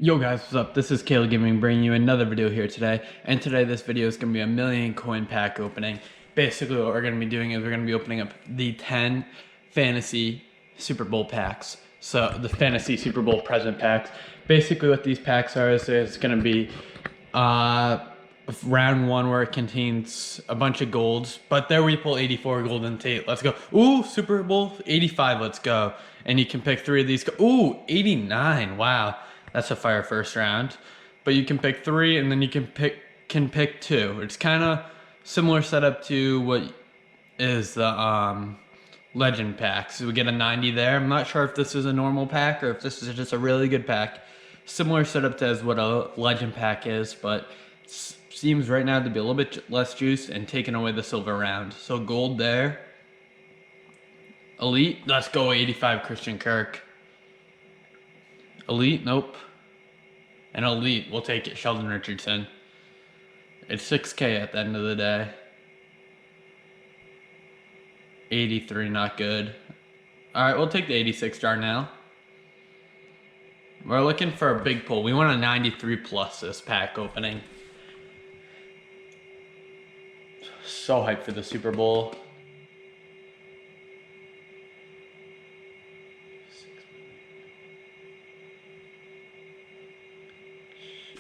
Yo guys, what's up? This is Caleb Gaming bringing you another video here today. And today this video is going to be a million coin pack opening. Basically what we're going to be doing is we're going to be opening up the 10 fantasy Super Bowl packs. So the fantasy Super Bowl present packs. Basically what these packs are is it's going to be round one where it contains a bunch of golds. But there we pull 84 golden Tate. Let's go. Ooh, Super Bowl 85. Let's go. And you can pick three of these. Ooh, 89. Wow. That's a fire first round. But you can pick three and then you can pick two. It's kind of similar setup to what is the legend pack. So we get a 90 there. I'm not sure if this is a normal pack or if this is just a really good pack. Similar setup to as what a legend pack is, but it seems right now to be a little bit less juice and taking away the silver round. So gold there. Elite, let's go 85 Christian Kirk. Elite, nope. And elite, we'll take it, Sheldon Richardson. It's 6K at the end of the day. 83, not good. Alright, we'll take the 86 Darnell. We're looking for a big pull. We want a 93 plus this pack opening. So hyped for the Super Bowl.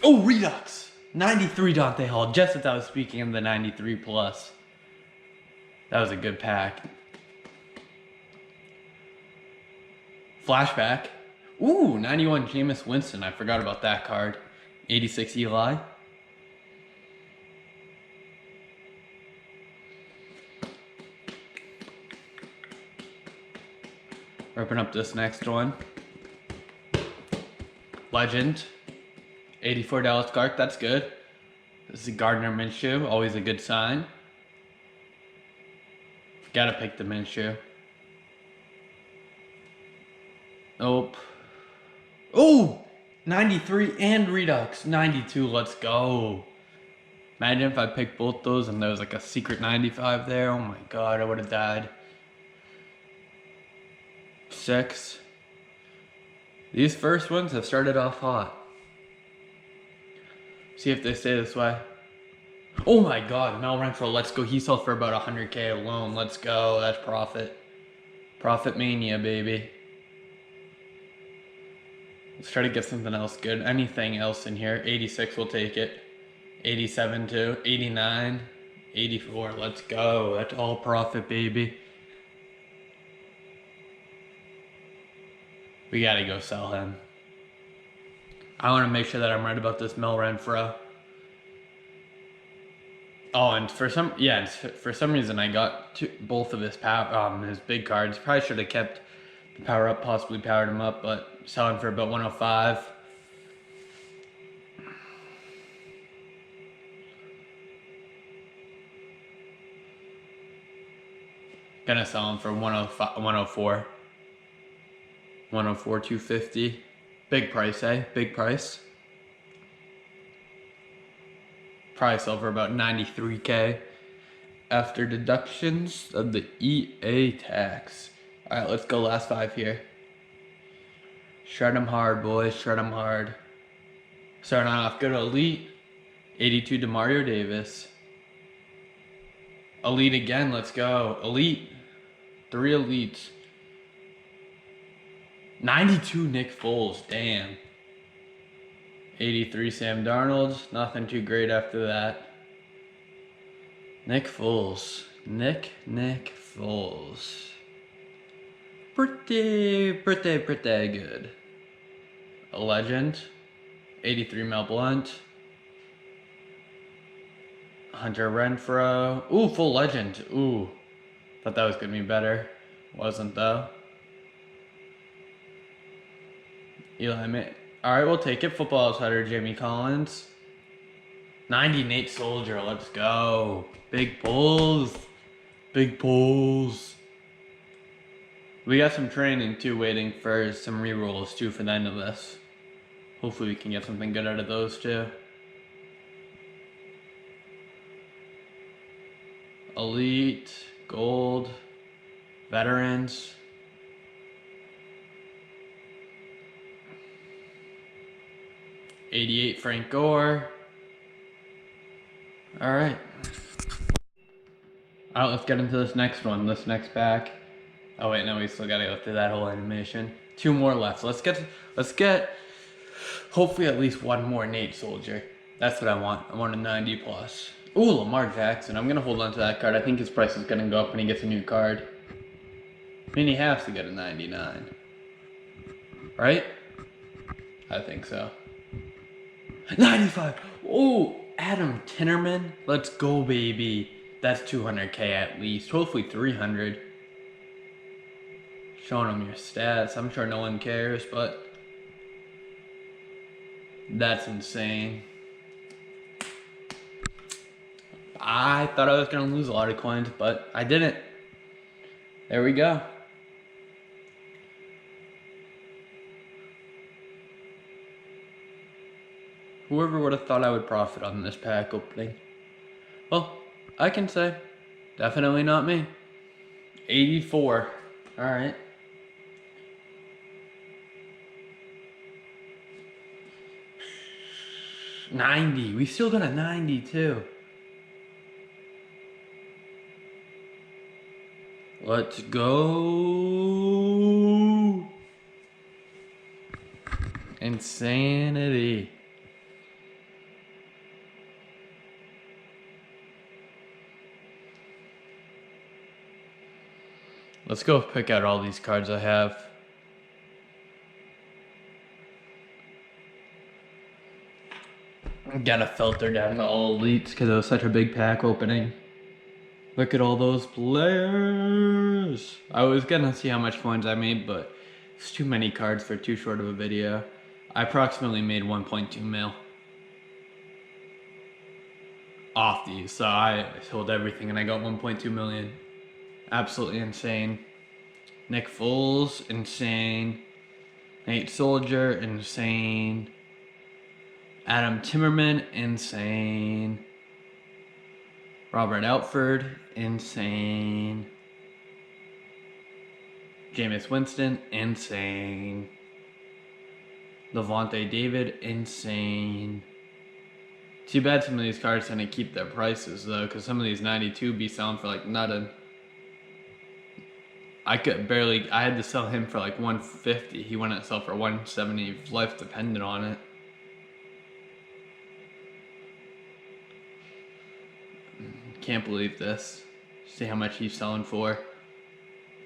Oh, redux! 93 Dante Hall, just as I was speaking of the 93 plus. That was a good pack. Flashback. Ooh, 91 Jameis Winston. I forgot about that card. 86 Eli. Open up this next one. Legend. 84 Dallas Clark. That's good. This is Gardner Minshew. Always a good sign. Gotta pick the Minshew. Nope. Oh! 93 and redux. 92. Let's go. Imagine if I picked both those and there was like a secret 95 there. Oh my god, I would have died. 6. These first ones have started off hot. See if they stay this way. Oh my god, Mel Renfro, let's go. He sold for about 100K alone. Let's go. That's profit. Profit mania, baby. Let's try to get something else good. Anything else in here. 86, we'll take it. 87 too. 89. 84, let's go. That's all profit, baby. We gotta go sell him. I want to make sure that I'm right about this Mel Renfro. Oh, and for some reason I got both of his his big cards. Probably should have kept the power up, possibly powered him up, but selling for about 105. Gonna sell him for 105, 104. 104, 250. Big price, eh? Big price. Probably sell for about 93K after deductions of the EA tax. Alright, let's go last 5 here. Shred them hard, boys. Shred them hard. Starting off, go to Elite. 82 DeMario Davis. Elite again, let's go. Elite. 3 elites. 92 Nick Foles, damn. 83 Sam Darnold, nothing too great after that. Nick Foles. Nick Foles. Pretty good. A legend. 83 Mel Blunt. Hunter Renfro. Ooh, full legend. Ooh. Thought that was gonna be better. Wasn't though. Eli May. Alright, we'll take it. Football Outsider, Jamie Collins. 90 Nate Soldier, let's go. Big pulls. Big pulls. We got some training too, waiting for some rerolls too for the end of this. Hopefully we can get something good out of those too. Elite, gold, veterans. 88 Frank Gore. All right. All right, let's get into this next one, this next pack. Oh wait, no, we still gotta go through that whole animation. 2 more left. Let's get hopefully at least one more Nate Soldier. That's what I want. I want a 90 plus. Ooh, Lamar Jackson. I'm gonna hold on to that card. I think his price is gonna go up when he gets a new card. I mean, he has to get a 99. Right? I think so. 95! Oh, Adam Tinnerman. Let's go, baby. That's 200K at least. Hopefully 300. Showing them your stats. I'm sure no one cares, but that's insane. I thought I was going to lose a lot of coins, but I didn't. There we go. Whoever would have thought I would profit on this pack opening? Well, I can say, definitely not me. 84. All right. $90. We still got a 90 too. Let's go. Insanity. Let's go pick out all these cards I have. Gotta filter down to all elites because it was such a big pack opening. Look at all those players. I was gonna see how much coins I made, but it's too many cards for too short of a video. I approximately made 1.2 mil off these, so I sold everything and I got 1.2 million. Absolutely insane. Nick Foles, insane. Nate Soldier, insane. Adam Timmerman, insane. Robert Outford, insane. Jameis Winston, insane. Levante David, insane. Too bad some of these cards tend to keep their prices though, because some of these 92 be selling for like nothing. I had to sell him for like 150. He wouldn't sell for 170 if life depended on it. Can't believe this. See how much he's selling for.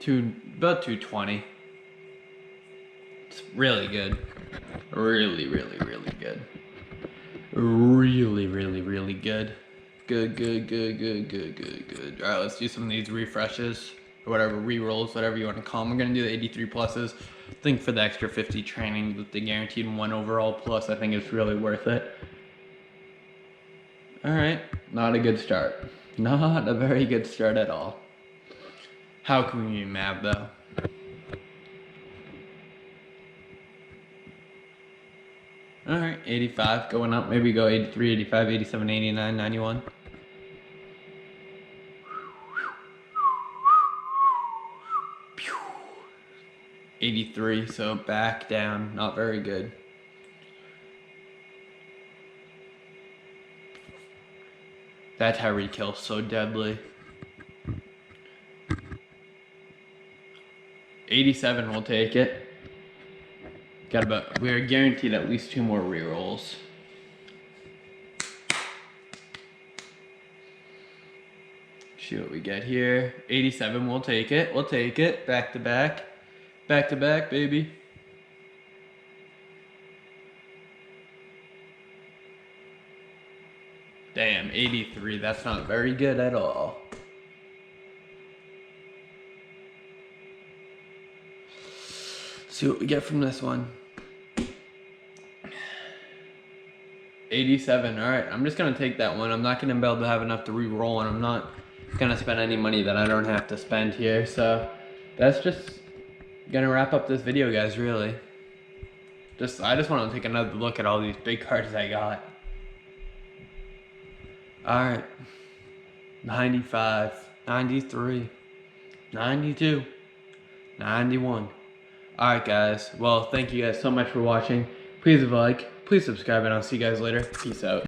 About 220. It's really good. Really, really, really good. Really, really, really good. Good. Alright, let's do some of these refreshes. Or whatever, re-rolls, whatever you want to call them. We're going to do the 83 pluses. I think for the extra 50 training with the guaranteed 1 overall plus, I think it's really worth it. Alright, not a good start. Not a very good start at all. How can we be mad though? Alright, 85 going up. Maybe go 83, 85, 87, 89, 91. Pew. 83, so back down. Not very good. That Tyreek Hill's so deadly. 87, we'll take it. We are guaranteed at least 2 more rerolls. See what we get here. 87, we'll take it. We'll take it. Back to back. Back to back, baby. Damn, 83. That's not very good at all. See what we get from this one. 87. Alright, I'm just going to take that one. I'm not going to be able to have enough to re-roll, and I'm not going to spend any money that I don't have to spend here. So that's just going to wrap up this video, guys, really. I just want to take another look at all these big cards I got. Alright. 95. 93. 92. 91. Alright, guys. Well, thank you guys so much for watching. Please leave a like. Please please subscribe, and I'll see you guys later. Peace out.